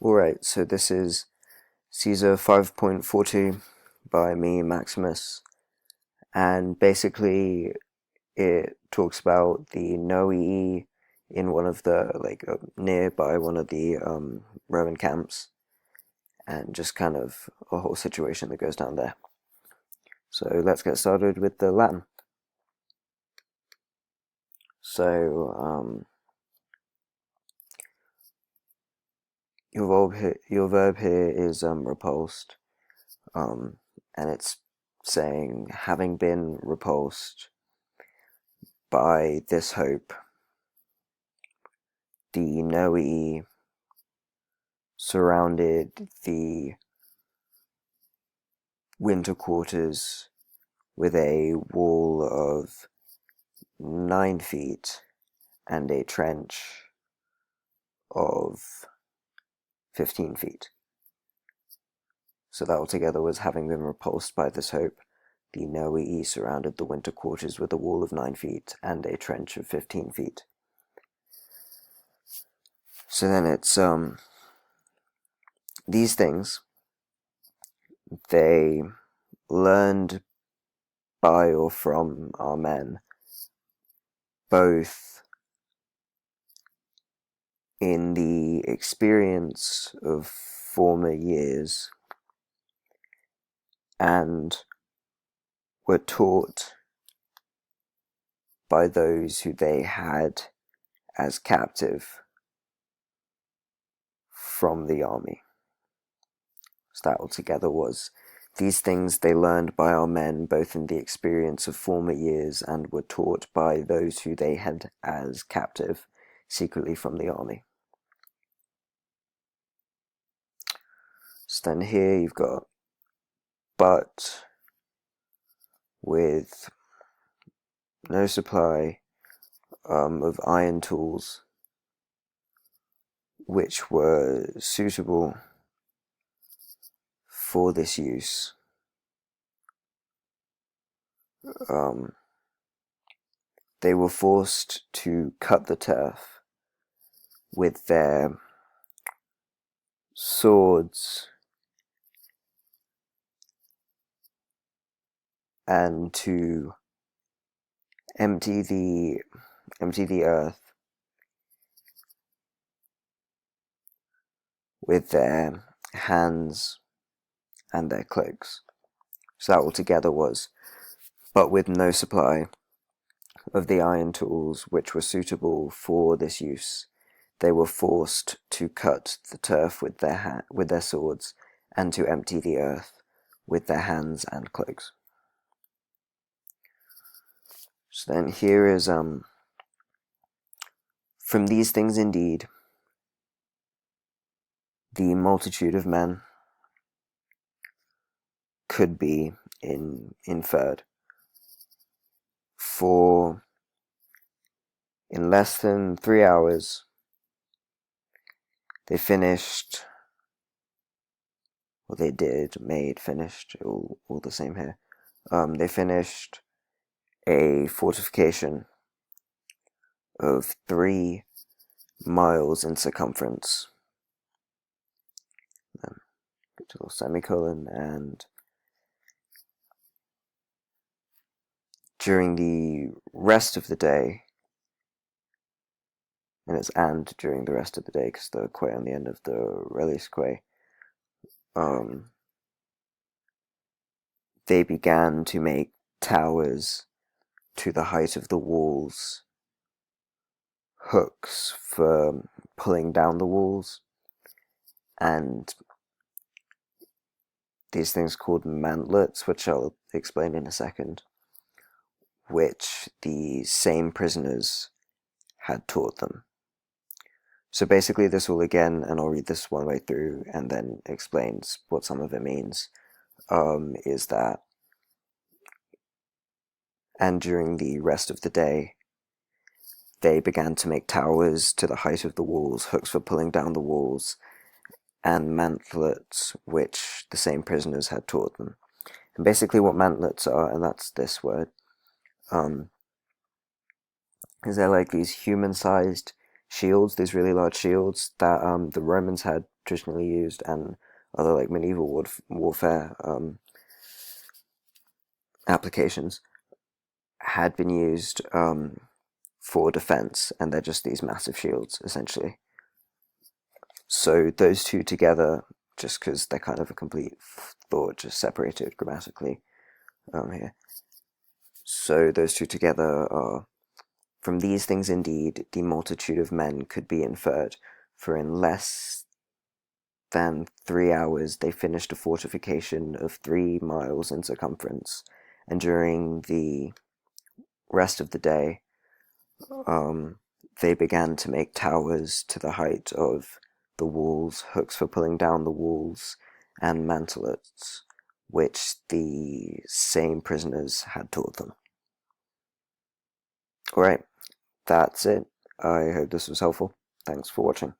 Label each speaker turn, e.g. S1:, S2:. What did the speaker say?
S1: Alright, so this is Caesar 5.42 by me, Maximus, and basically it talks about the Noe in one of the, nearby one of the Roman camps, and just kind of a whole situation that goes down there. So let's get started with the Latin. So, your verb here is repulsed, and it's saying, having been repulsed by this hope, the Noe surrounded the winter quarters with a wall of 9 feet and a trench of 15 feet. So that altogether was, having been repulsed by this hope, the Noe surrounded the winter quarters with a wall of 9 feet and a trench of 15 feet. So then it's, these things, they learned by or from our men, both in the experience of former years and were taught by those who they had as captive from the army. So that altogether was, these things they learned by our men, both in the experience of former years and were taught by those who they had as captive secretly from the army. So then here you've got but with no supply of iron tools which were suitable for this use. They were forced to cut the turf with their swords and to empty the earth with their hands and their cloaks. So that altogether was, but with no supply of the iron tools which were suitable for this use, they were forced to cut the turf with their swords and to empty the earth with their hands and cloaks. So then here is, from these things indeed, the multitude of men could be inferred. For in less than 3 hours, they finished, or they did, finished, all the same here. They finished a fortification of 3 miles in circumference. Then go to a semicolon, and during the rest of the day, and it's and during the rest of the day because the quay on the end of the release quay, they began to make towers to the height of the walls, hooks for pulling down the walls, and these things called mantlets, which I'll explain in a second, which the same prisoners had taught them. So basically this will, again, and I'll read this one way through and then explains what some of it means, is that, and during the rest of the day, they began to make towers to the height of the walls, hooks for pulling down the walls, and mantlets which the same prisoners had taught them. And basically what mantlets are, and that's this word, is they're like these human-sized shields, these really large shields that the Romans had traditionally used, and other like medieval warfare applications had been used for defense, and they're just these massive shields essentially. So those two together, just because they're kind of a complete thought, just separated grammatically here. So those two together are, from these things indeed, the multitude of men could be inferred, for in less than 3 hours they finished a fortification of 3 miles in circumference, and during the rest of the day they began to make towers to the height of the walls, hooks for pulling down the walls, and mantelets, which the same prisoners had taught them. Alright, that's it. I hope this was helpful. Thanks for watching.